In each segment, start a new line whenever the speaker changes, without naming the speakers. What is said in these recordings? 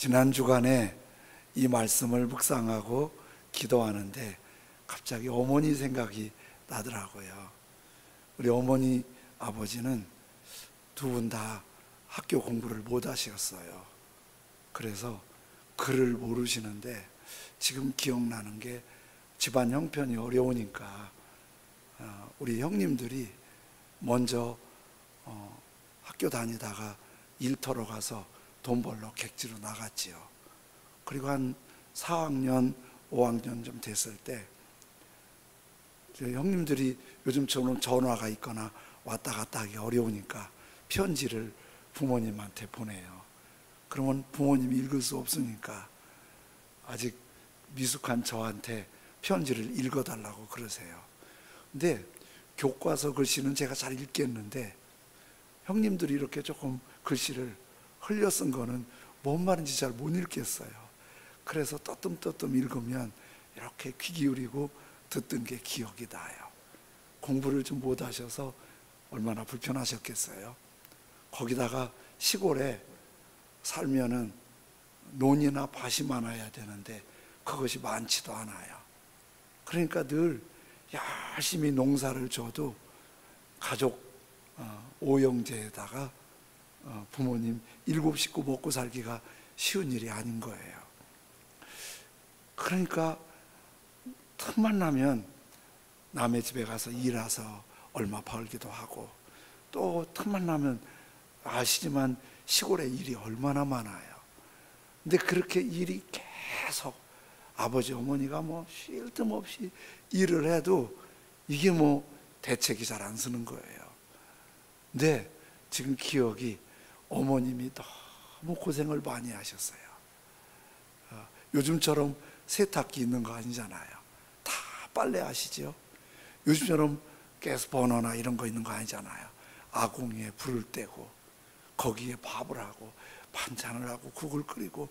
지난 주간에 이 말씀을 묵상하고 기도하는데 갑자기 어머니 생각이 나더라고요. 우리 어머니 아버지는 두 분 다 학교 공부를 못 하셨어요. 그래서 글을 모르시는데 지금 기억나는 게 집안 형편이 어려우니까 우리 형님들이 먼저 학교 다니다가 일터로 가서 돈 벌러 객지로 나갔지요. 그리고 한 4학년, 5학년 좀 됐을 때 형님들이 요즘처럼 전화가 있거나 왔다 갔다 하기 어려우니까 편지를 부모님한테 보내요. 그러면 부모님이 읽을 수 없으니까 아직 미숙한 저한테 편지를 읽어달라고 그러세요. 근데 교과서 글씨는 제가 잘 읽겠는데 형님들이 이렇게 조금 글씨를 흘려 쓴 거는 뭔 말인지 잘 못 읽겠어요. 그래서 떠듬떠듬 읽으면 이렇게 귀 기울이고 듣던 게 기억이 나요. 공부를 좀 못 하셔서 얼마나 불편하셨겠어요. 거기다가 시골에 살면은 논이나 밭이 많아야 되는데 그것이 많지도 않아요. 그러니까 늘 열심히 농사를 져도 가족 오형제에다가 부모님 7 식구 먹고 살기가 쉬운 일이 아닌 거예요. 그러니까 틈만 나면 남의 집에 가서 일해서 얼마 벌기도 하고, 또 틈만 나면 아시지만 시골에 일이 얼마나 많아요. 근데 그렇게 일이 계속 아버지 어머니가 뭐 쉴 틈 없이 일을 해도 이게 뭐 대책이 잘 안 서는 거예요. 근데 지금 기억이 어머님이 너무 고생을 많이 하셨어요. 요즘처럼 세탁기 있는 거 아니잖아요. 다 빨래 하시죠. 요즘처럼 가스버너나 이런 거 있는 거 아니잖아요. 아궁이에 불을 떼고 거기에 밥을 하고 반찬을 하고 국을 끓이고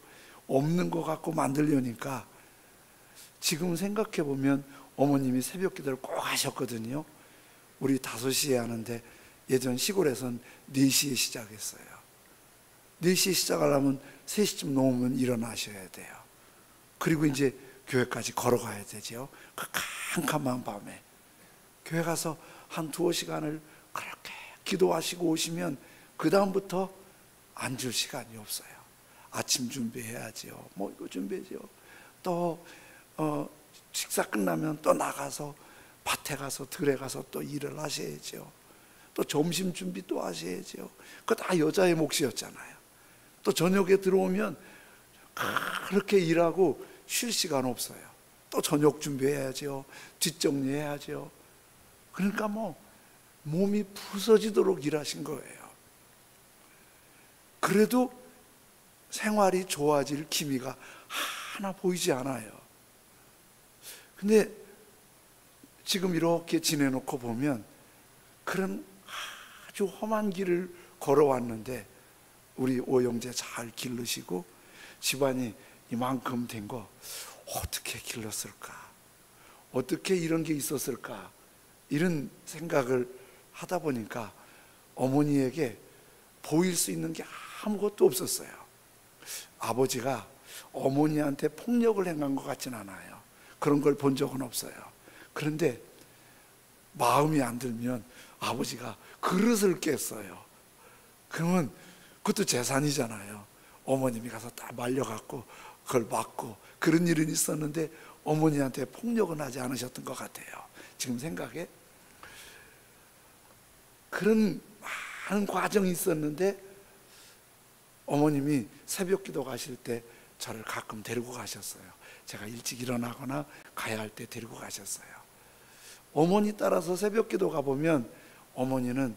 없는 거 갖고 만들려니까 지금 생각해 보면 어머님이 새벽 기도를 꼭 하셨거든요. 우리 5시에 하는데 예전 시골에선 4시에 시작했어요. 4시에 시작하려면 3시쯤 넘으면 일어나셔야 돼요. 그리고 이제 교회까지 걸어가야 되죠. 그 캄캄한 밤에 교회 가서 한 2시간을 그렇게 기도하시고 오시면 그 다음부터 앉을 시간이 없어요. 아침 준비해야죠. 뭐 이거 준비해야죠. 또 식사 끝나면 또 나가서 밭에 가서 들에 가서 또 일을 하셔야죠. 또 점심 준비 또 하셔야죠. 그거 다 여자의 몫이었잖아요. 또 저녁에 들어오면 그렇게 일하고 쉴 시간 없어요. 또 저녁 준비해야죠. 뒷정리해야죠. 그러니까 뭐 몸이 부서지도록 일하신 거예요. 그래도 생활이 좋아질 기미가 하나 보이지 않아요. 근데 지금 이렇게 지내놓고 보면 그런 아주 험한 길을 걸어왔는데 우리 오형제 잘 기르시고 집안이 이만큼 된 거 어떻게 길렀을까? 어떻게 이런 게 있었을까? 이런 생각을 하다 보니까 어머니에게 보일 수 있는 게 아무것도 없었어요. 아버지가 어머니한테 폭력을 행한 것 같진 않아요. 그런 걸 본 적은 없어요. 그런데 마음이 안 들면 아버지가 그릇을 깼어요. 그러면 그것도 재산이잖아요. 어머님이 가서 다 말려갖고 그걸 맞고 그런 일은 있었는데 어머니한테 폭력은 하지 않으셨던 것 같아요. 지금 생각에 그런 많은 과정이 있었는데 어머님이 새벽 기도 가실 때 저를 가끔 데리고 가셨어요. 제가 일찍 일어나거나 가야 할 때 데리고 가셨어요. 어머니 따라서 새벽 기도 가보면 어머니는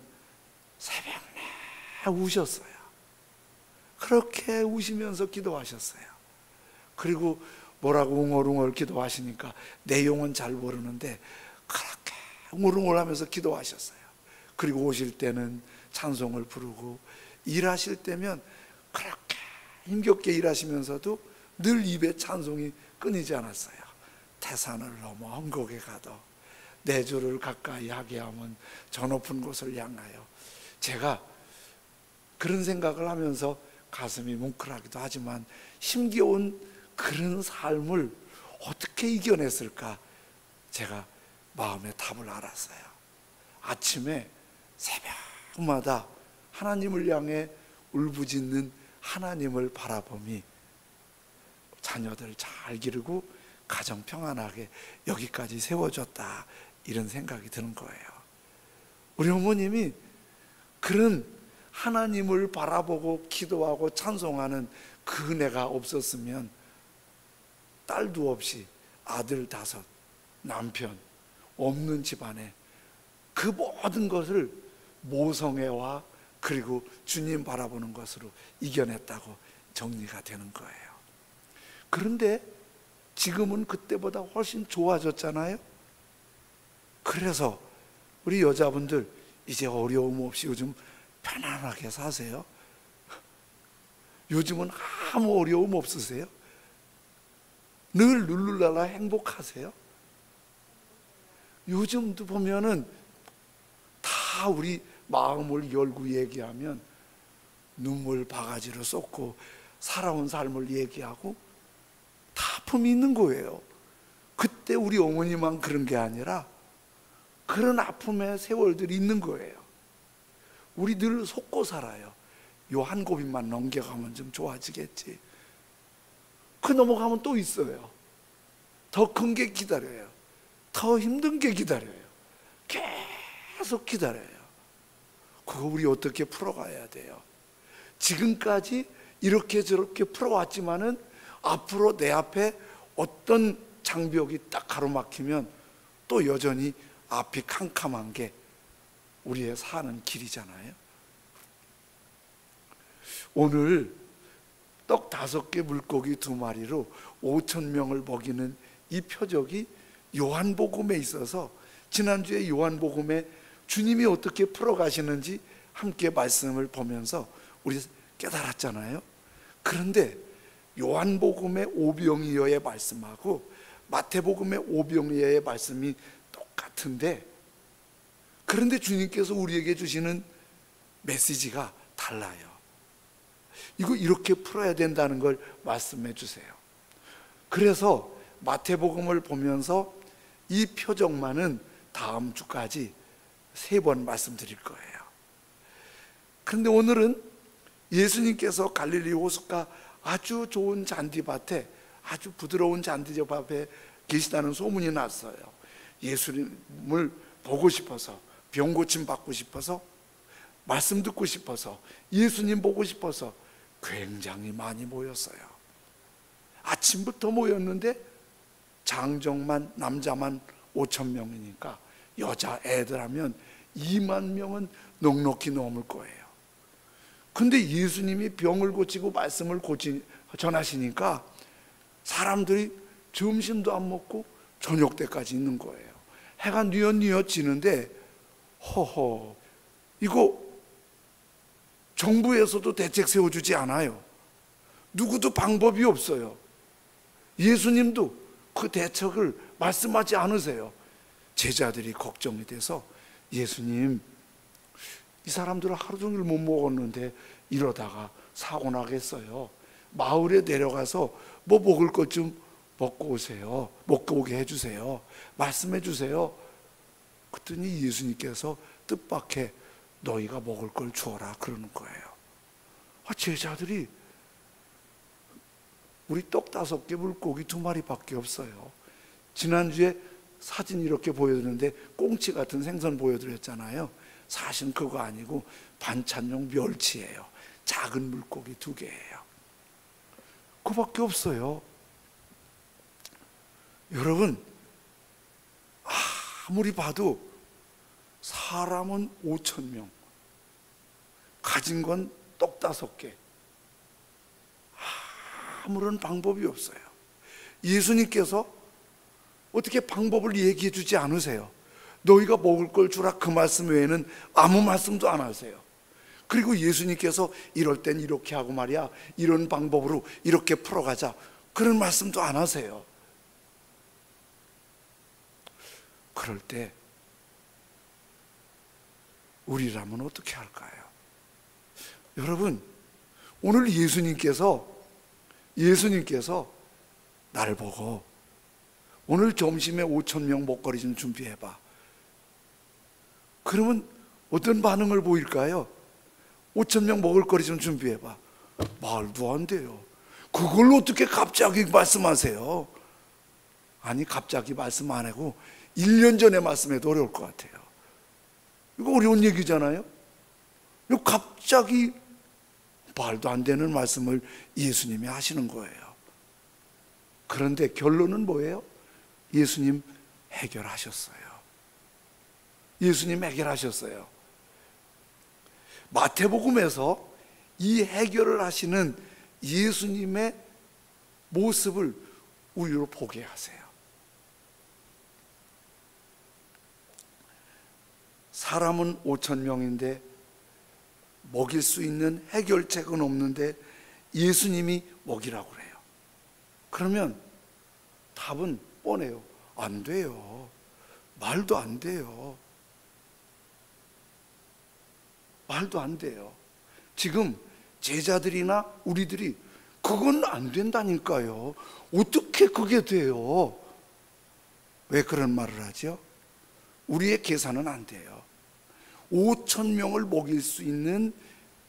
새벽내 우셨어요. 그렇게 우시면서 기도하셨어요. 그리고 뭐라고 웅얼웅얼 기도하시니까 내용은 잘 모르는데 그렇게 웅얼웅얼 하면서 기도하셨어요. 그리고 오실 때는 찬송을 부르고 일하실 때면 그렇게 힘겹게 일하시면서도 늘 입에 찬송이 끊이지 않았어요. 태산을 넘어 험곡에 가도 내 주를 가까이 하게 하면 저 높은 곳을 향하여. 제가 그런 생각을 하면서 가슴이 뭉클하기도 하지만 힘겨운 그런 삶을 어떻게 이겨냈을까? 제가 마음의 답을 알았어요. 아침에 새벽마다 하나님을 향해 울부짖는 하나님을 바라보니 자녀들 잘 기르고 가정 평안하게 여기까지 세워줬다, 이런 생각이 드는 거예요. 우리 어머님이 그런 하나님을 바라보고 기도하고 찬송하는 그 은혜가 없었으면 딸도 없이 아들 5, 남편 없는 집안에 그 모든 것을 모성애와 그리고 주님 바라보는 것으로 이겨냈다고 정리가 되는 거예요. 그런데 지금은 그때보다 훨씬 좋아졌잖아요. 그래서 우리 여자분들 이제 어려움 없이 요즘 편안하게 사세요. 요즘은 아무 어려움 없으세요? 늘 룰루랄라 행복하세요? 요즘도 보면은 다 우리 마음을 열고 얘기하면 눈물 바가지로 쏟고 살아온 삶을 얘기하고 다 아픔이 있는 거예요. 그때 우리 어머니만 그런 게 아니라 그런 아픔의 세월들이 있는 거예요. 우리 늘 속고 살아요. 요 한 고비만 넘겨가면 좀 좋아지겠지. 그 넘어가면 또 있어요. 더 큰 게 기다려요. 더 힘든 게 기다려요. 계속 기다려요. 그거 우리 어떻게 풀어가야 돼요? 지금까지 이렇게 저렇게 풀어왔지만은 앞으로 내 앞에 어떤 장벽이 딱 가로막히면 또 여전히 앞이 캄캄한 게 우리의 사는 길이잖아요. 오늘 떡 5개 물고기 2마리로 5,000명을 먹이는 이 표적이 요한복음에 있어서 지난주에 요한복음에 주님이 어떻게 풀어가시는지 함께 말씀을 보면서 우리 깨달았잖아요. 그런데 요한복음의 오병이어의 말씀하고 마태복음의 오병이어의 말씀이 똑같은데, 그런데 주님께서 우리에게 주시는 메시지가 달라요. 이거 이렇게 풀어야 된다는 걸 말씀해 주세요. 그래서 마태복음을 보면서 이 표적만은 다음 주까지 3번 말씀드릴 거예요. 그런데 오늘은 예수님께서 갈릴리 호숫가 아주 좋은 잔디밭에, 아주 부드러운 잔디밭에 계시다는 소문이 났어요. 예수님을 보고 싶어서, 병 고침 받고 싶어서, 말씀 듣고 싶어서, 예수님 보고 싶어서 굉장히 많이 모였어요. 아침부터 모였는데 장정만, 남자만 5,000명이니까 여자 애들 하면 2만 명은 넉넉히 넘을 거예요. 근데 예수님이 병을 고치고 말씀을 전하시니까 사람들이 점심도 안 먹고 저녁 때까지 있는 거예요. 해가 뉘엿뉘엿 지는데 허허, 이거 정부에서도 대책 세워주지 않아요. 누구도 방법이 없어요. 예수님도 그 대책을 말씀하지 않으세요. 제자들이 걱정이 돼서 예수님, 이 사람들은 하루 종일 못 먹었는데 이러다가 사고 나겠어요. 마을에 내려가서 뭐 먹을 것 좀 먹고 오세요. 먹고 오게 해주세요. 말씀해 주세요. 그랬더니 예수님께서 뜻밖의 너희가 먹을 걸 주어라 그러는 거예요. 제자들이 우리 떡 5개 물고기 2마리밖에 없어요. 지난주에 사진 이렇게 보여드렸는데 꽁치 같은 생선 보여드렸잖아요. 사실 그거 아니고 반찬용 멸치예요. 작은 물고기 2개예요. 그거밖에 없어요. 여러분, 아무리 봐도 사람은 5,000명, 가진 건 떡 5개, 아무런 방법이 없어요. 예수님께서 어떻게 방법을 얘기해 주지 않으세요. 너희가 먹을 걸 주라 그 말씀 외에는 아무 말씀도 안 하세요. 그리고 예수님께서 이럴 땐 이렇게 하고 말이야, 이런 방법으로 이렇게 풀어가자, 그런 말씀도 안 하세요. 그럴 때 우리라면 어떻게 할까요? 여러분, 오늘 예수님께서 나를 보고 오늘 점심에 5,000명 먹거리 좀 준비해봐. 그러면 어떤 반응을 보일까요? 5,000명 먹을 거리 좀 준비해봐. 말도 안 돼요. 그걸 어떻게 갑자기 말씀하세요? 아니, 갑자기 말씀 안 하고 1년 전에 말씀해도 어려울 것 같아요. 이거 어려운 얘기잖아요. 이거 갑자기 말도 안 되는 말씀을 예수님이 하시는 거예요. 그런데 결론은 뭐예요? 예수님 해결하셨어요. 예수님 해결하셨어요. 마태복음에서 이 해결을 하시는 예수님의 모습을 우리로 보게 하세요. 사람은 5,000명인데 먹일 수 있는 해결책은 없는데 예수님이 먹이라고 그래요. 그러면 답은 뻔해요. 안 돼요. 말도 안 돼요. 말도 안 돼요. 지금 제자들이나 우리들이 그건 안 된다니까요. 어떻게 그게 돼요? 왜 그런 말을 하죠? 우리의 계산은 안 돼요. 5,000명을 먹일 수 있는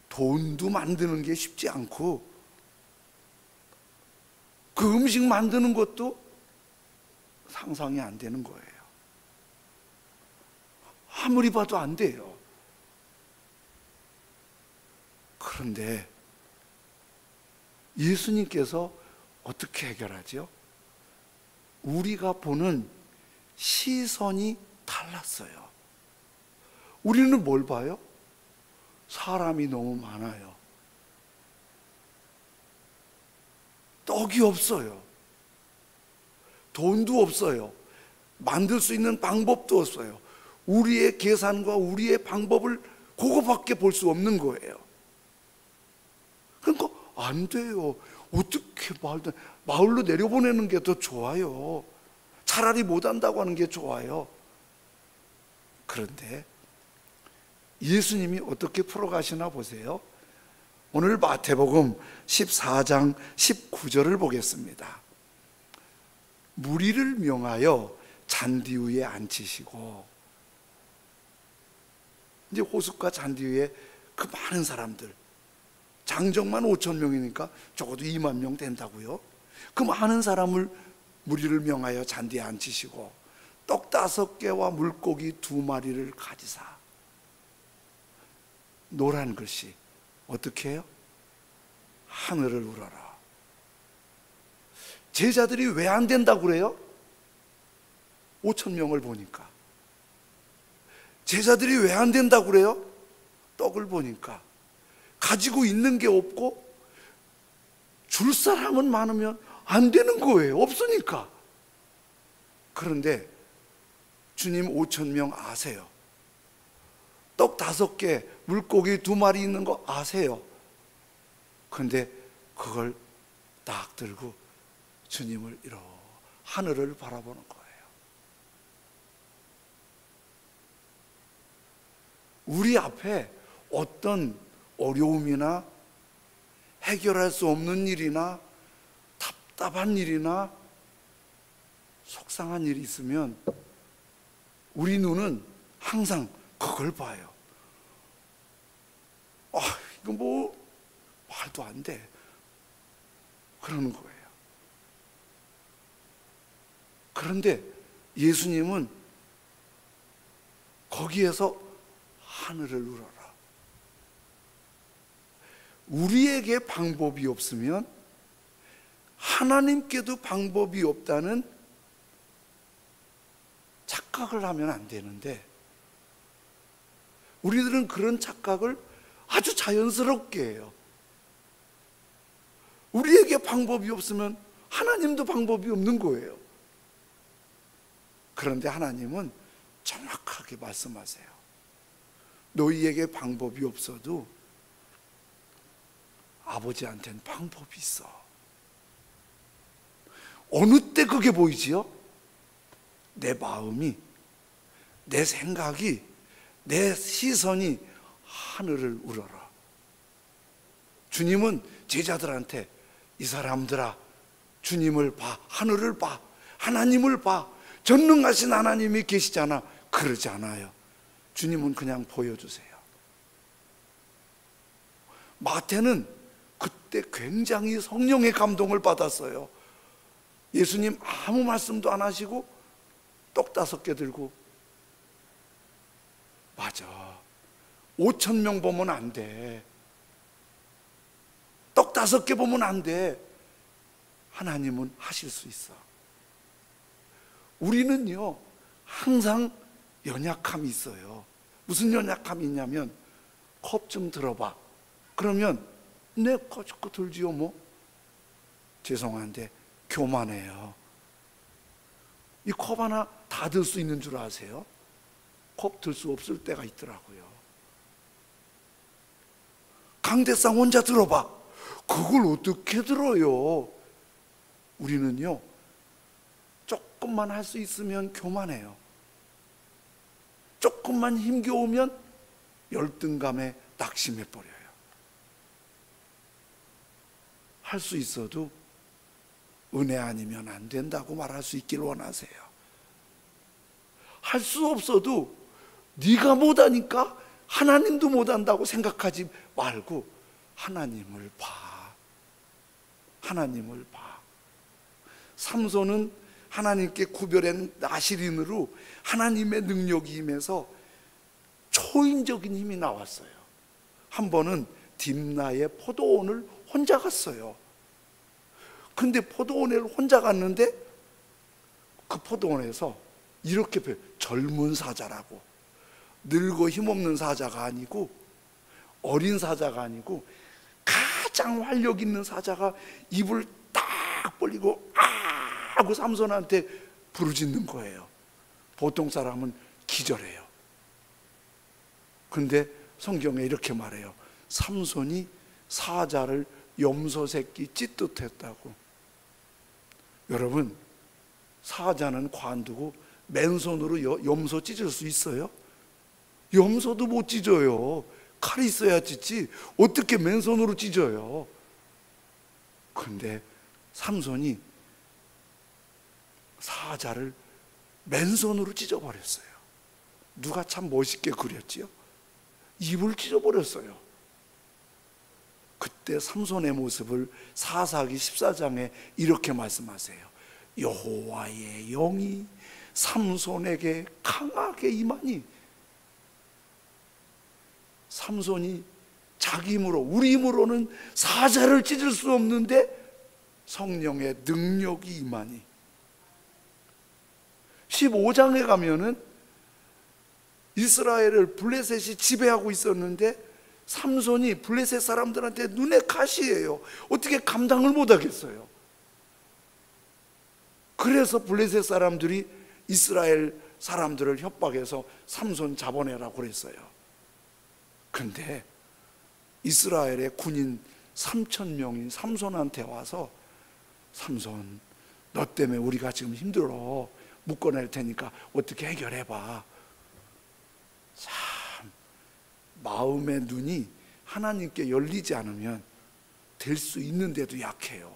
돈도 만드는 게 쉽지 않고 그 음식 만드는 것도 상상이 안 되는 거예요. 아무리 봐도 안 돼요. 그런데 예수님께서 어떻게 해결하죠? 우리가 보는 시선이 달랐어요. 우리는 뭘 봐요? 사람이 너무 많아요. 떡이 없어요. 돈도 없어요. 만들 수 있는 방법도 없어요. 우리의 계산과 우리의 방법을 그거밖에 볼 수 없는 거예요. 그러니까 안 돼요. 어떻게 마을로 내려보내는 게 더 좋아요. 차라리 못한다고 하는 게 좋아요. 그런데 예수님이 어떻게 풀어가시나 보세요. 오늘 마태복음 14장 19절을 보겠습니다. 무리를 명하여 잔디 위에 앉히시고, 이제 호숫가 잔디 위에 그 많은 사람들, 장정만 5,000명이니까 적어도 2만 명 된다고요. 그 많은 사람을 무리를 명하여 잔디에 앉히시고 떡 5개와 물고기 2마리를 가지사. 노란 글씨 어떻게 해요? 하늘을 우러러. 제자들이 왜 안 된다고 그래요? 5,000명을 보니까. 제자들이 왜 안 된다고 그래요? 떡을 보니까. 가지고 있는 게 없고 줄 사람은 많으면 안 되는 거예요. 없으니까. 그런데 주님 5,000명 아세요. 떡 5개, 물고기 2마리 있는 거 아세요. 그런데 그걸 딱 들고 주님을 이렇게 하늘을 바라보는 거예요. 우리 앞에 어떤 어려움이나 해결할 수 없는 일이나 답답한 일이나 속상한 일이 있으면 우리 눈은 항상 그걸 봐요. 이거 뭐 말도 안 돼. 그러는 거예요. 그런데 예수님은 거기에서 하늘을 우러러. 우리에게 방법이 없으면 하나님께도 방법이 없다는 착각을 하면 안 되는데, 우리들은 그런 착각을 아주 자연스럽게 해요. 우리에게 방법이 없으면 하나님도 방법이 없는 거예요. 그런데 하나님은 정확하게 말씀하세요. 너희에게 방법이 없어도 아버지한테는 방법이 있어. 어느 때 그게 보이지요? 내 마음이, 내 생각이, 내 시선이 하늘을 우러러. 주님은 제자들한테 이 사람들아, 주님을 봐, 하늘을 봐, 하나님을 봐, 전능하신 하나님이 계시잖아, 그러지 않아요. 주님은 그냥 보여주세요. 마태는 그때 굉장히 성령의 감동을 받았어요. 예수님 아무 말씀도 안 하시고 떡 5개 들고, 맞아, 5,000명 보면 안 돼, 떡 5개 보면 안 돼. 하나님은 하실 수 있어. 우리는요 항상 연약함이 있어요. 무슨 연약함이 있냐면, 컵 좀 들어봐, 그러면 내 거 들지요. 뭐 죄송한데 교만해요. 이 컵 하나 다 들 수 있는 줄 아세요? 컵 들 수 없을 때가 있더라고요. 강대상 혼자 들어봐, 그걸 어떻게 들어요? 우리는요 조금만 할 수 있으면 교만해요. 조금만 힘겨우면 열등감에 낙심해 버려요. 할 수 있어도 은혜 아니면 안 된다고 말할 수 있길 원하세요. 할 수 없어도 네가 못하니까 하나님도 못한다고 생각하지 말고 하나님을 봐. 하나님을 봐. 삼손은 하나님께 구별한 나실인으로 하나님의 능력이 임해서 초인적인 힘이 나왔어요. 한 번은 딥나의 포도원을 혼자 갔어요. 근데 포도원에 혼자 갔는데 그 포도원에서 이렇게 젊은 사자라고, 늙어 힘없는 사자가 아니고 어린 사자가 아니고 가장 활력 있는 사자가 입을 딱 벌리고 아 하고 삼손한테 부르짖는 거예요. 보통 사람은 기절해요. 근데 성경에 이렇게 말해요. 삼손이 사자를 염소 새끼 찢듯했다고. 여러분, 사자는 관두고 맨손으로 염소 찢을 수 있어요? 염소도 못 찢어요. 칼이 있어야 찢지 어떻게 맨손으로 찢어요? 근데 삼손이 사자를 맨손으로 찢어버렸어요. 누가 참 멋있게 그렸지요? 입을 찢어버렸어요. 그때 삼손의 모습을 사사기 14장에 이렇게 말씀하세요. 여호와의 영이 삼손에게 강하게 임하니. 삼손이 자기 힘으로, 우리 힘으로는 사자를 찢을 수 없는데 성령의 능력이 임하니. 15장에 가면은 이스라엘을 블레셋이 지배하고 있었는데 삼손이 블레셋 사람들한테 눈에 가시예요. 어떻게 감당을 못하겠어요. 그래서 블레셋 사람들이 이스라엘 사람들을 협박해서 삼손 잡아내라고 그랬어요. 근데 이스라엘의 군인 3,000명이 삼손한테 와서, 삼손, 너 때문에 우리가 지금 힘들어, 묶어낼 테니까 어떻게 해결해봐. 참, 마음의 눈이 하나님께 열리지 않으면 될 수 있는데도 약해요.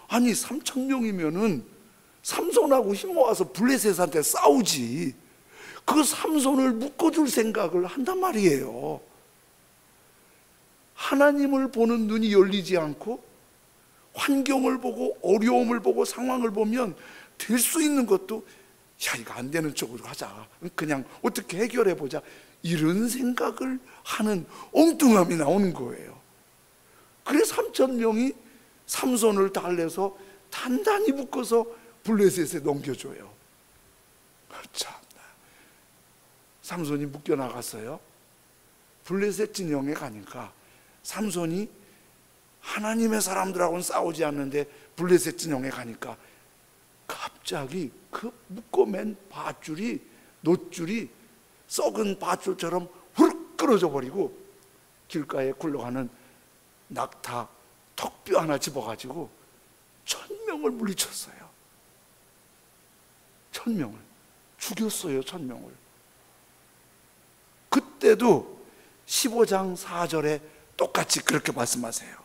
아니 3,000명이면은 삼손하고 힘 모아서 블레셋한테 싸우지, 그 삼손을 묶어줄 생각을 한단 말이에요. 하나님을 보는 눈이 열리지 않고 환경을 보고 어려움을 보고 상황을 보면 될 수 있는 것도 야 이거 안 되는 쪽으로 하자, 그냥 어떻게 해결해 보자, 이런 생각을 하는 엉뚱함이 나오는 거예요. 그래서 3,000명이 삼손을 달래서 단단히 묶어서 블레셋에 넘겨줘요. 참나, 삼손이 묶여나갔어요. 블레셋 진영에 가니까 삼손이 하나님의 사람들하고는 싸우지 않는데 블레셋 진영에 가니까 갑자기 그 묶어맨 밧줄이, 놋줄이 썩은 밧줄처럼 후룩 끊어져 버리고 길가에 굴러가는 낙타 턱뼈 하나 집어가지고 1,000명을 물리쳤어요. 1,000명을 죽였어요. 1,000명을. 그때도 15장 4절에 똑같이 그렇게 말씀하세요.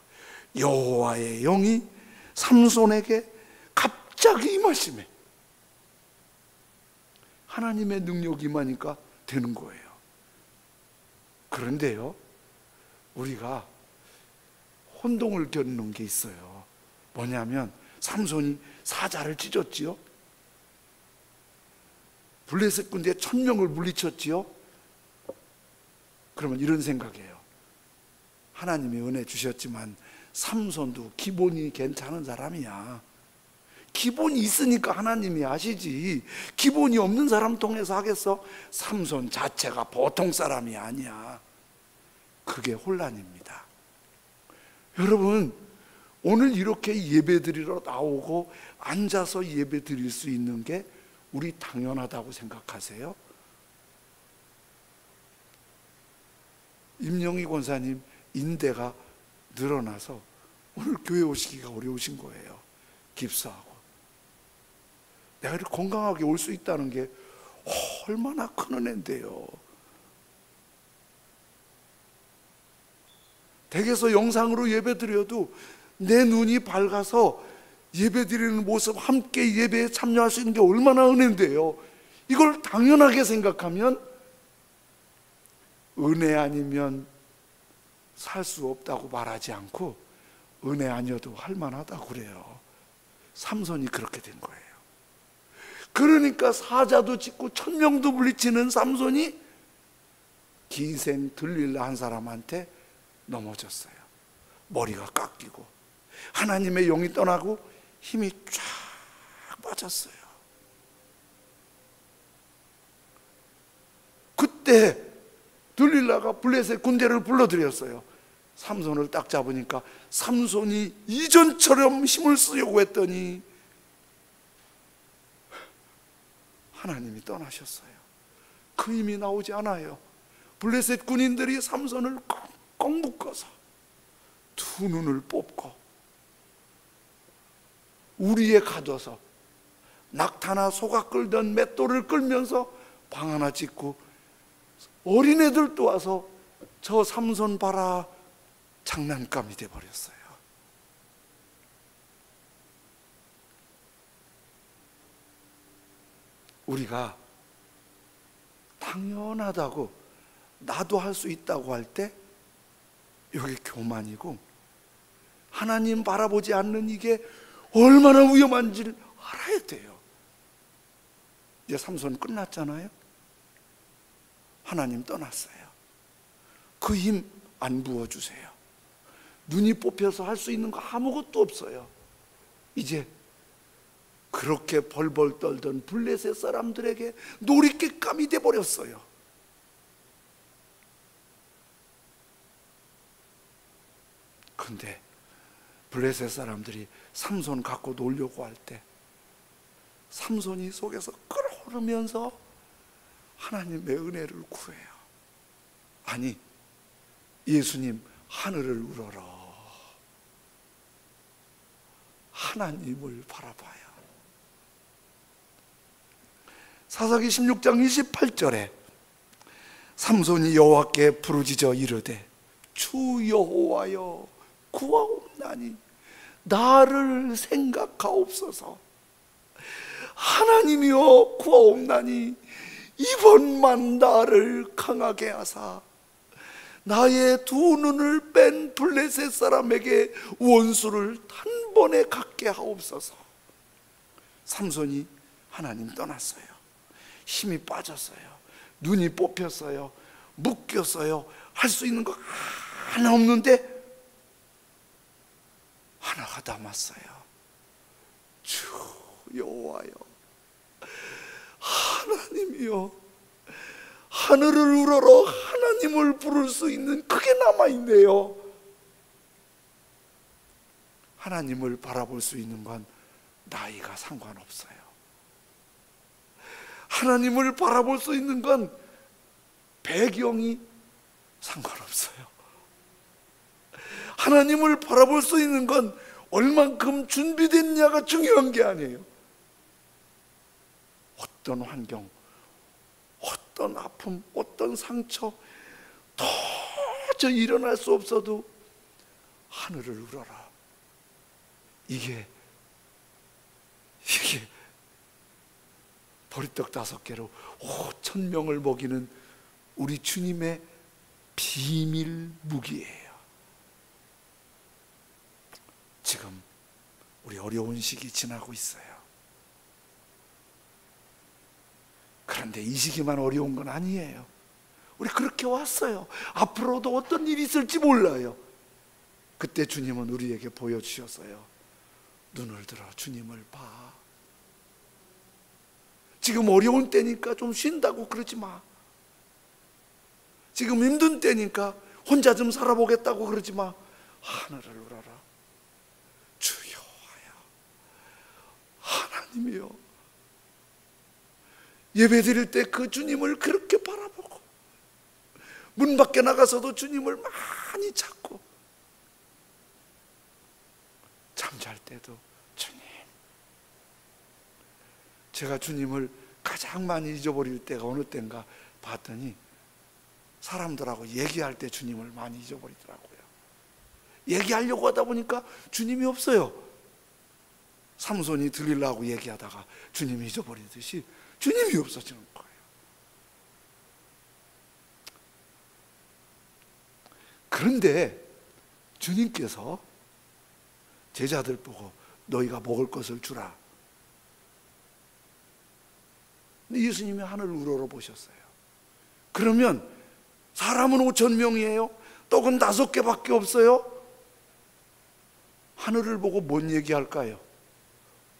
여호와의 영이 삼손에게 갑자기 임하시매 하나님의 능력이 임하니까 되는 거예요. 그런데요, 우리가 혼동을 겪는 게 있어요. 뭐냐면 삼손이 사자를 찢었지요. 블레셋 군대 1000명을 물리쳤지요. 그러면 이런 생각이에요. 하나님이 은혜 주셨지만 삼손도 기본이 괜찮은 사람이야. 기본이 있으니까 하나님이 아시지, 기본이 없는 사람 통해서 하겠어? 삼손 자체가 보통 사람이 아니야. 그게 혼란입니다. 여러분, 오늘 이렇게 예배 드리러 나오고 앉아서 예배 드릴 수 있는 게 우리 당연하다고 생각하세요? 임영희 권사님 인대가 늘어나서 오늘 교회 오시기가 어려우신 거예요. 깁스하고. 내가 이렇게 건강하게 올 수 있다는 게 얼마나 큰 은혜인데요. 댁에서 영상으로 예배 드려도 내 눈이 밝아서 예배 드리는 모습, 함께 예배에 참여할 수 있는 게 얼마나 은혜인데요. 이걸 당연하게 생각하면 은혜 아니면 살 수 없다고 말하지 않고 은혜 아니어도 할 만하다고 그래요. 삼손이 그렇게 된 거예요. 그러니까 사자도 찢고 1000명도 물리치는 삼손이 기생 들릴라 한 사람한테 넘어졌어요. 머리가 깎이고 하나님의 영이 떠나고 힘이 쫙 빠졌어요. 그때 들릴라가 블레셋 군대를 불러들였어요. 삼손을 딱 잡으니까 삼손이 이전처럼 힘을 쓰려고 했더니 하나님이 떠나셨어요. 그 힘이 나오지 않아요. 블레셋 군인들이 삼손을 꽁꽁 묶어서 두 눈을 뽑고 우리에 가둬서 낙타나 소가 끌던 맷돌을 끌면서 방 하나 짓고 어린애들도 와서 저 삼손 봐라 장난감이 돼버렸어요. 우리가 당연하다고 나도 할 수 있다고 할 때 이게 교만이고, 하나님 바라보지 않는 이게 얼마나 위험한지를 알아야 돼요. 이제 삼손 끝났잖아요. 하나님 떠났어요. 그 힘 안 부어주세요. 눈이 뽑혀서 할 수 있는 거 아무것도 없어요. 이제 그렇게 벌벌 떨던 블레셋 사람들에게 놀잇개감이 돼버렸어요. 근데 블레셋 사람들이 삼손 갖고 놀려고 할 때 삼손이 속에서 끓어오르면서 하나님의 은혜를 구해요. 아니, 예수님 하늘을 우러러 하나님을 바라봐요. 사사기 16장 28절에 삼손이 여호와께 부르짖어 이르되 주 여호와여 구하옵나니 나를 생각하옵소서. 하나님이여 구하옵나니 이번만 나를 강하게 하사 나의 두 눈을 뺀 블레셋 사람에게 원수를 단번에 갖게 하옵소서. 삼손이 하나님 떠났어요. 힘이 빠졌어요. 눈이 뽑혔어요. 묶였어요. 할 수 있는 거 하나 없는데 하나가 남았어요. 주 여호와여 하나님이여, 하늘을 우러러 하나님을 부를 수 있는 그게 남아있네요. 하나님을 바라볼 수 있는 건 나이가 상관없어요. 하나님을 바라볼 수 있는 건 배경이 상관없어요. 하나님을 바라볼 수 있는 건 얼만큼 준비됐냐가 중요한 게 아니에요. 어떤 환경, 어떤 아픔, 어떤 상처 도저히 일어날 수 없어도 하늘을 울어라. 이게 보리떡 5개로 5,000명을 먹이는 우리 주님의 비밀 무기예요. 지금 우리 어려운 시기 지나고 있어요. 그런데 이 시기만 어려운 건 아니에요. 우리 그렇게 왔어요. 앞으로도 어떤 일이 있을지 몰라요. 그때 주님은 우리에게 보여주셨어요. 눈을 들어 주님을 봐. 지금 어려운 때니까 좀 쉰다고 그러지 마. 지금 힘든 때니까 혼자 좀 살아보겠다고 그러지 마. 하늘을 울어라. 주여하여 하나님이여. 예배 드릴 때 그 주님을 그렇게 바라보고, 문 밖에 나가서도 주님을 많이 찾고, 잠잘 때도 주님. 제가 주님을 가장 많이 잊어버릴 때가 어느 때인가 봤더니 사람들하고 얘기할 때 주님을 많이 잊어버리더라고요. 얘기하려고 하다 보니까 주님이 없어요. 삼손이 들리려고 얘기하다가 주님이 잊어버리듯이 주님이 없어지는 거예요. 그런데 주님께서 제자들 보고 너희가 먹을 것을 주라. 근데 예수님이 하늘을 우러러보셨어요. 그러면 사람은 5,000명이에요. 떡은 5개밖에 없어요. 하늘을 보고 뭔 얘기할까요?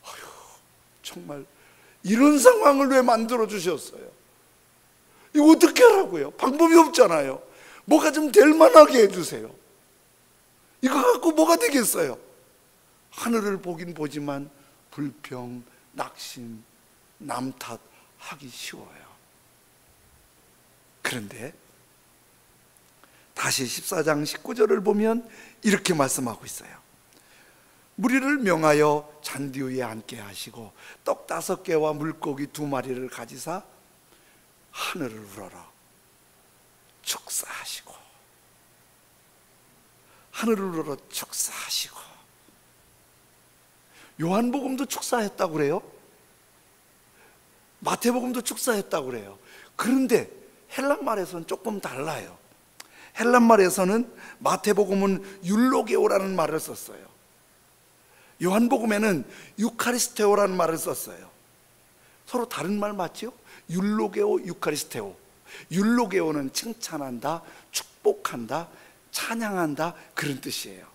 아휴, 정말 이런 상황을 왜 만들어 주셨어요? 이거 어떻게 하라고요? 방법이 없잖아요. 뭐가 좀 될 만하게 해주세요. 이거 갖고 뭐가 되겠어요? 하늘을 보긴 보지만 불평, 낙심, 남 탓하기 쉬워요. 그런데 다시 14장 19절을 보면 이렇게 말씀하고 있어요. 무리를 명하여 잔디 위에 앉게 하시고 떡 5개와 물고기 2마리를 가지사 하늘을 우러러 축사하시고, 하늘을 우러러 축사하시고. 요한복음도 축사했다고 그래요. 마태복음도 축사했다고 그래요. 그런데 헬란말에서는 조금 달라요. 헬란말에서는 마태복음은 율로게오라는 말을 썼어요. 요한복음에는 유카리스테오라는 말을 썼어요. 서로 다른 말 맞죠? 율로게오, 유카리스테오. 율로게오는 칭찬한다, 축복한다, 찬양한다, 그런 뜻이에요.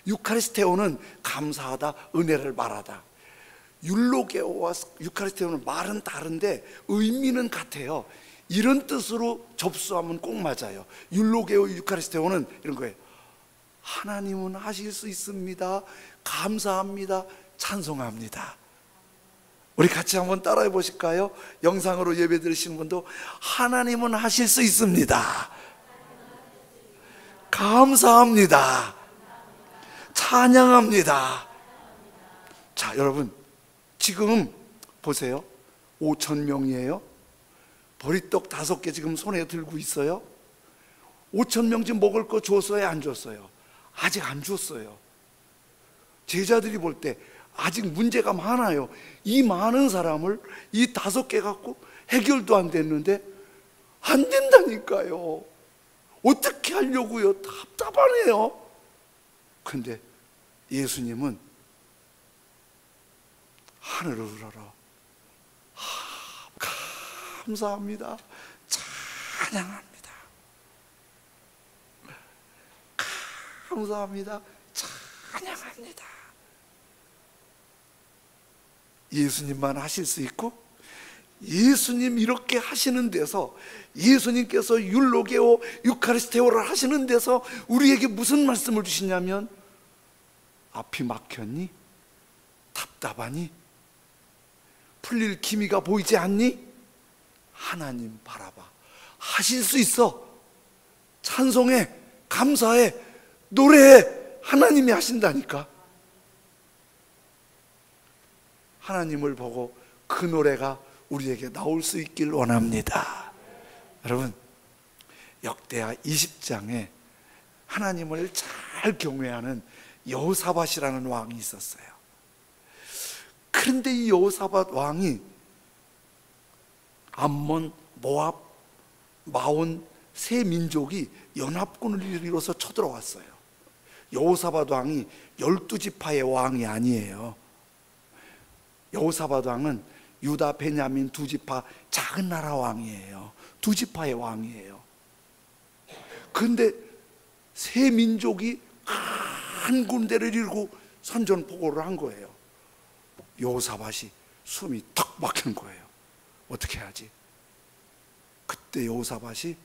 유카리스테오는 감사하다, 은혜를 말하다. 율로게오와 유카리스테오는 말은 다른데 의미는 같아요. 이런 뜻으로 접수하면 꼭 맞아요. 율로게오, 유카리스테오는 이런 거예요. 하나님은 하실 수 있습니다. 감사합니다. 찬송합니다. 우리 같이 한번 따라해 보실까요? 영상으로 예배 드리시는 분도 하나님은 하실 수 있습니다. 감사합니다. 찬양합니다. 자, 여러분, 지금 보세요. 5,000명이에요. 보리떡 5개 지금 손에 들고 있어요. 5,000명 지금 먹을 거 줬어요, 안 줬어요? 아직 안 줬어요. 제자들이 볼 때 아직 문제가 많아요. 이 많은 사람을 이 5개 갖고 해결도 안 됐는데 안 된다니까요. 어떻게 하려고요? 답답하네요. 근데 예수님은 하늘을 우러러 감사합니다. 찬양합니다. 감사합니다. 찬양합니다. 예수님만 하실 수 있고, 예수님 이렇게 하시는 데서, 예수님께서 율로게오, 유카리스테오를 하시는 데서 우리에게 무슨 말씀을 주시냐면, 앞이 막혔니? 답답하니? 풀릴 기미가 보이지 않니? 하나님 바라봐. 하실 수 있어. 찬송해, 감사해, 노래해. 하나님이 하신다니까. 하나님을 보고 그 노래가 우리에게 나올 수 있길 원합니다. 여러분, 역대하 20장에 하나님을 잘 정말 경외하는 여호사밧이라는 왕이 있었어요. 그런데 이 여호사밧 왕이 암몬, 모압, 마온 세 민족이 연합군을 이뤄서 쳐들어왔어요. 여호사밧 왕이 12지파의 왕이 아니에요. 여호사밧 왕은 유다, 베냐민 두 지파 작은 나라 왕이에요. 두 지파의 왕이에요. 그런데 세 민족이 한 군대를 이루고 선전포고를 한 거예요. 여호사밧이 숨이 턱 막힌 거예요. 어떻게 하지? 그때 여호사밧이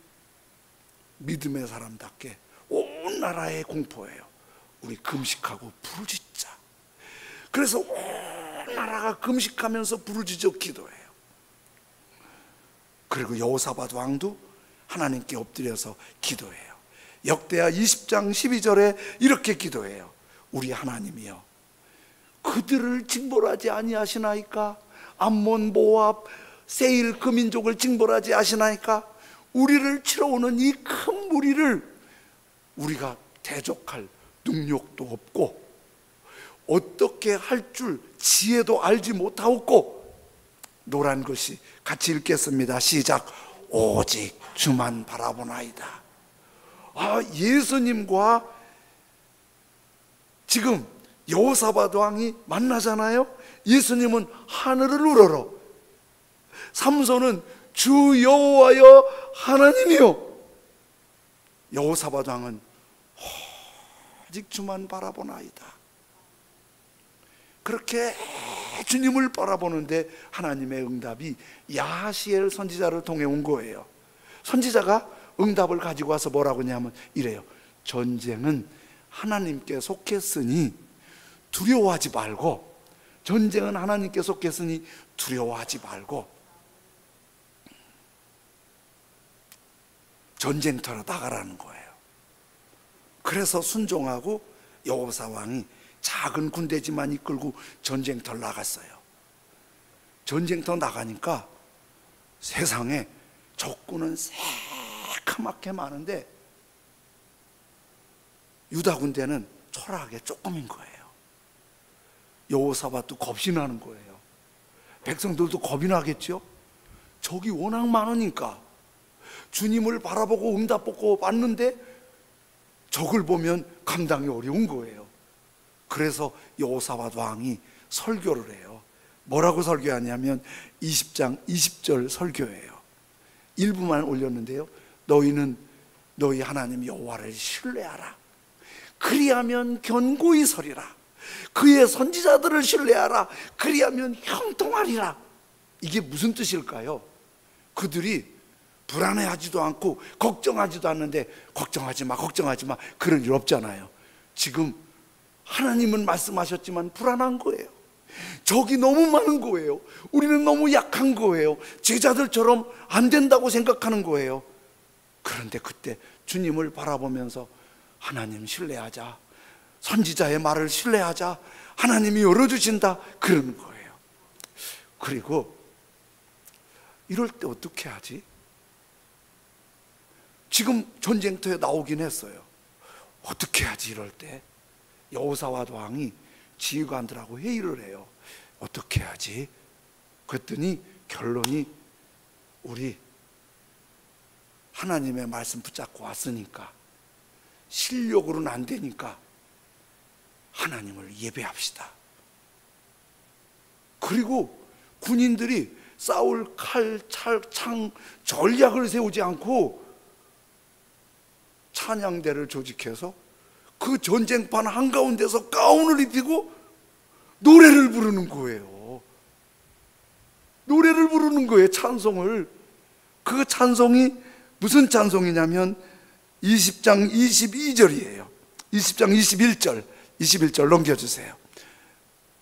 믿음의 사람답게 온 나라에 공포해요. 우리 금식하고 부르짖자. 그래서 온 나라가 금식하면서 부르짖어 기도해요. 그리고 여호사밧 왕도 하나님께 엎드려서 기도해요. 역대하 20장 12절에 이렇게 기도해요. 우리 하나님이여, 그들을 징벌하지 아니하시나이까? 암몬, 모압, 세일 그 민족을 징벌하지 아시나이까? 우리를 치러 오는 이 큰 무리를 우리가 대적할 능력도 없고 어떻게 할 줄 지혜도 알지 못하옵고, 노란 것이 같이 읽겠습니다. 시작. 오직 주만 바라보나이다. 예수님과 지금 여호사밧 왕이 만나잖아요. 예수님은 하늘을 우러러, 삼손은 주 여호와여 하나님이요. 여호사밧 왕은 오직 주만 바라보나이다. 그렇게 주님을 바라보는데 하나님의 응답이 야하시엘 선지자를 통해 온 거예요. 선지자가 응답을 가지고 와서 뭐라고 하냐면 이래요. 전쟁은 하나님께 속했으니 두려워하지 말고, 전쟁은 하나님께 속했으니 두려워하지 말고 전쟁터로 나가라는 거예요. 그래서 순종하고 여호사 왕이 작은 군대지만 이끌고 전쟁터를 나갔어요. 전쟁터 나가니까 세상에 적군은 새카맣게 많은데 유다 군대는 초라하게 조금인 거예요. 여호사밧도 겁이 나는 거예요. 백성들도 겁이 나겠죠. 적이 워낙 많으니까 주님을 바라보고 응답받고 왔는데 적을 보면 감당이 어려운 거예요. 그래서 여호사밧 왕이 설교를 해요. 뭐라고 설교하냐면 20장 20절 설교예요. 일부만 올렸는데요. 너희는 너희 하나님 여호와를 신뢰하라. 그리하면 견고히 서리라. 그의 선지자들을 신뢰하라. 그리하면 형통하리라. 이게 무슨 뜻일까요? 그들이 불안해하지도 않고 걱정하지도 않는데 걱정하지 마, 걱정하지 마, 그럴 일 없잖아요. 지금 하나님은 말씀하셨지만 불안한 거예요. 적이 너무 많은 거예요. 우리는 너무 약한 거예요. 제자들처럼 안 된다고 생각하는 거예요. 그런데 그때 주님을 바라보면서 하나님 신뢰하자, 선지자의 말을 신뢰하자, 하나님이 열어주신다, 그러는 거예요. 그리고 이럴 때 어떻게 하지? 지금 전쟁터에 나오긴 했어요. 어떻게 하지 이럴 때? 여호사밧 왕이 지휘관들하고 회의를 해요. 어떻게 하지? 그랬더니 결론이 우리 하나님의 말씀 붙잡고 왔으니까 실력으로는 안 되니까 하나님을 예배합시다. 그리고 군인들이 싸울 칼, 창, 전략을 세우지 않고 찬양대를 조직해서 그 전쟁판 한가운데서 가운을 입히고 노래를 부르는 거예요. 노래를 부르는 거예요. 찬송을. 그 찬송이 무슨 찬송이냐면 20장 22절이에요 20장 21절 넘겨주세요.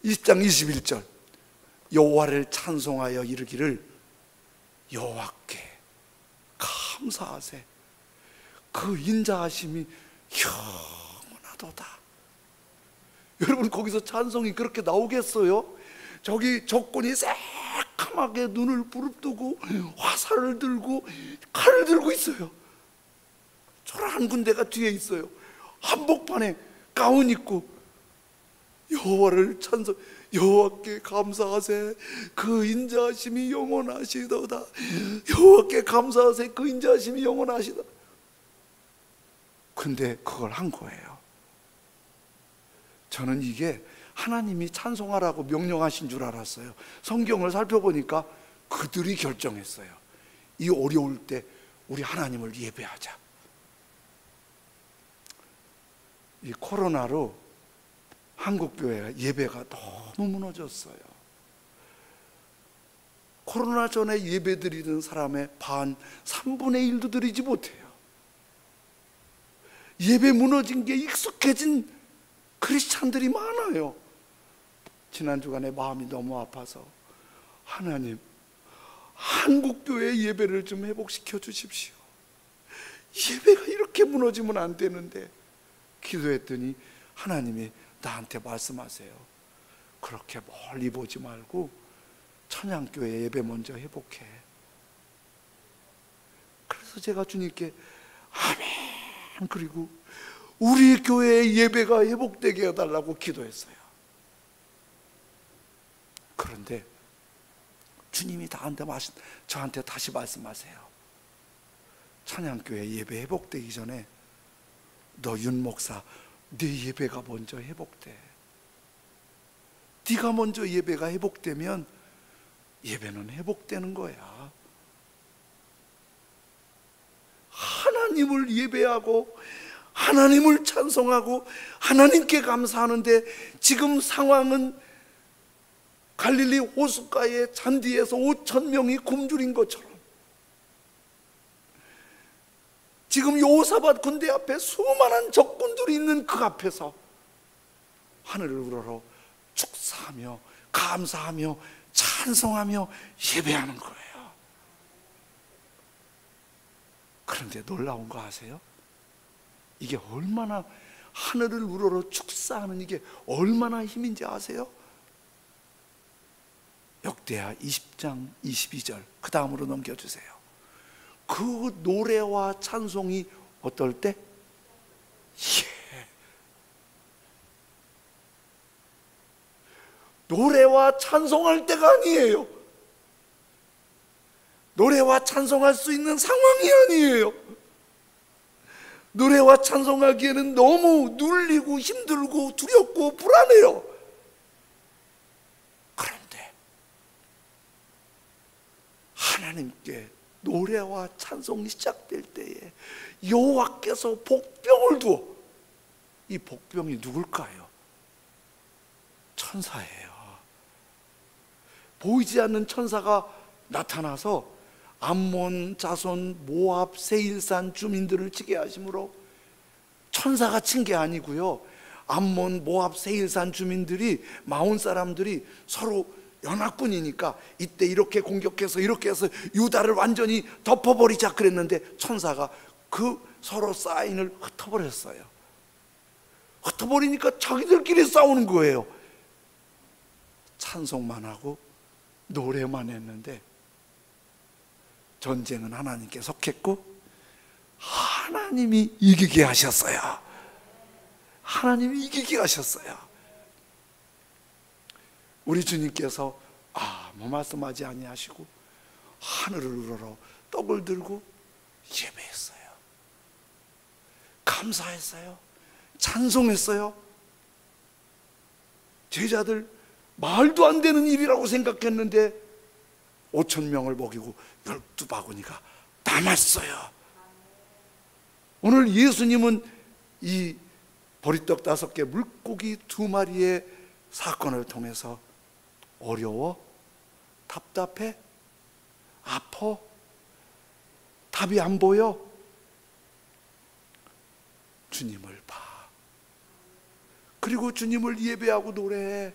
20장 21절 여호와를 찬송하여 이르기를 여호와께 감사하세. 그 인자하심이 영원하도다. 여러분, 거기서 찬송이 그렇게 나오겠어요? 저기 적군이 새까맣게 눈을 부릅뜨고 화살을 들고 칼을 들고 있어요. 초라한 군대가 뒤에 있어요. 한복판에 가운 입고 여호와를 찬송, 여호와께 감사하세 그 인자하심이 영원하시도다. 여호와께 감사하세 그 인자하심이 영원하시다. 근데 그걸 한 거예요. 저는 이게 하나님이 찬송하라고 명령하신 줄 알았어요. 성경을 살펴보니까 그들이 결정했어요. 이 어려울 때 우리 하나님을 예배하자. 이 코로나로 한국교회가 예배가 너무 무너졌어요. 코로나 전에 예배 드리는 사람의 반, 3분의 1도 드리지 못해요. 예배 무너진 게 익숙해진 크리스찬들이 많아요. 지난 주간에 마음이 너무 아파서 하나님, 한국교회 예배를 좀 회복시켜 주십시오. 예배가 이렇게 무너지면 안 되는데, 기도했더니 하나님이 나한테 말씀하세요. 그렇게 멀리 보지 말고 천양교회 예배 먼저 회복해. 그래서 제가 주님께 아멘, 그리고 우리 교회의 예배가 회복되게 해달라고 기도했어요. 그런데 주님이 저한테 다시 말씀하세요. 찬양교회 예배 회복되기 전에 너 윤 목사, 네 예배가 먼저 회복돼. 네가 먼저 예배가 회복되면 예배는 회복되는 거야. 하나님을 예배하고 하나님을 찬송하고 하나님께 감사하는데, 지금 상황은 갈릴리 호숫가의 잔디에서 5,000명이 굶주린 것처럼, 지금 여호사밧 군대 앞에 수많은 적군들이 있는 그 앞에서 하늘을 우러러 축사하며 감사하며 찬송하며 예배하는 거예요. 그런데 놀라운 거 아세요? 이게 얼마나, 하늘을 우러러 축사하는 이게 얼마나 힘인지 아세요? 역대하 20장 22절 그 다음으로 넘겨주세요. 그 노래와 찬송이 어떨 때? 노래와 찬송할 때가 아니에요. 노래와 찬송할 수 있는 상황이 아니에요. 노래와 찬송하기에는 너무 눌리고 힘들고 두렵고 불안해요. 그런데 하나님께 노래와 찬송이 시작될 때에 여호와께서 복병을 두어, 이 복병이 누굴까요? 천사예요. 보이지 않는 천사가 나타나서 암몬, 자손, 모압, 세일산 주민들을 치게 하심으로, 천사가 친 게 아니고요, 암몬, 모압, 세일산 주민들이, 마온 사람들이 서로 연합군이니까 이때 이렇게 공격해서 이렇게 해서 유다를 완전히 덮어버리자 그랬는데, 천사가 그 서로 사인을 흩어버렸어요. 흩어버리니까 자기들끼리 싸우는 거예요. 찬송만 하고 노래만 했는데 전쟁은 하나님께 속했고 하나님이 이기게 하셨어요. 하나님이 이기게 하셨어요. 우리 주님께서 아무 말씀하지 아니하시고 하늘을 우러러 떡을 들고 예배했어요. 감사했어요. 찬송했어요. 제자들 말도 안 되는 일이라고 생각했는데 5,000명을 먹이고 12바구니가 남았어요. 오늘 예수님은 이 보리떡 5개, 물고기 2마리의 사건을 통해서 어려워? 답답해? 아파? 답이 안 보여? 주님을 봐. 그리고 주님을 예배하고 노래해.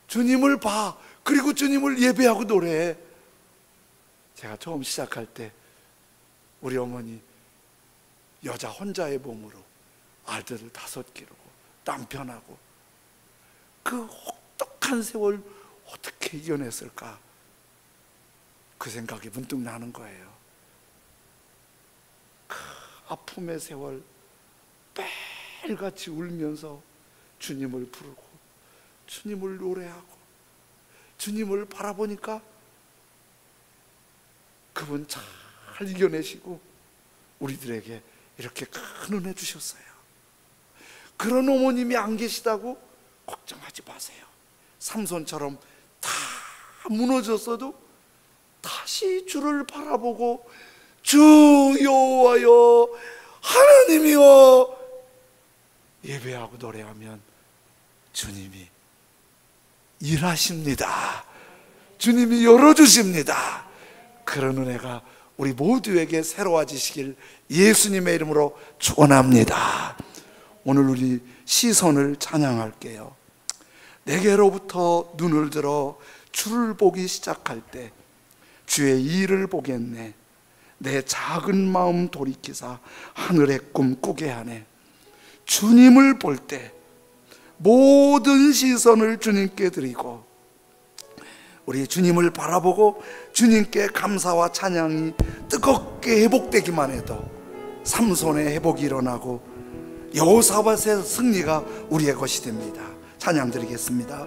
주님을 봐. 그리고 주님을 예배하고 노래해. 제가 처음 시작할 때 우리 어머니 여자 혼자의 몸으로 아들을 5 기르고 남편하고 그 혹독한 세월 어떻게 이겨냈을까, 그 생각이 문득 나는 거예요. 그 아픔의 세월 매일같이 울면서 주님을 부르고 주님을 노래하고 주님을 바라보니까 그분 잘 이겨내시고 우리들에게 이렇게 큰 은혜 주셨어요. 그런 어머님이 안 계시다고 걱정하지 마세요. 삼손처럼 다 무너졌어도 다시 주를 바라보고 주 여호와여 하나님이여 예배하고 노래하면 주님이 일하십니다. 주님이 열어주십니다. 그런 은혜가 우리 모두에게 새로워지시길 예수님의 이름으로 축원합니다. 오늘 우리 시선을 찬양할게요. 내게로부터 눈을 들어 주를 보기 시작할 때 주의 일을 보겠네. 내 작은 마음 돌이키사 하늘의 꿈 꾸게 하네. 주님을 볼 때 모든 시선을 주님께 드리고 우리 주님을 바라보고 주님께 감사와 찬양이 뜨겁게 회복되기만 해도 삼손의 회복이 일어나고 여호사밧의 승리가 우리의 것이 됩니다. 찬양 드리겠습니다.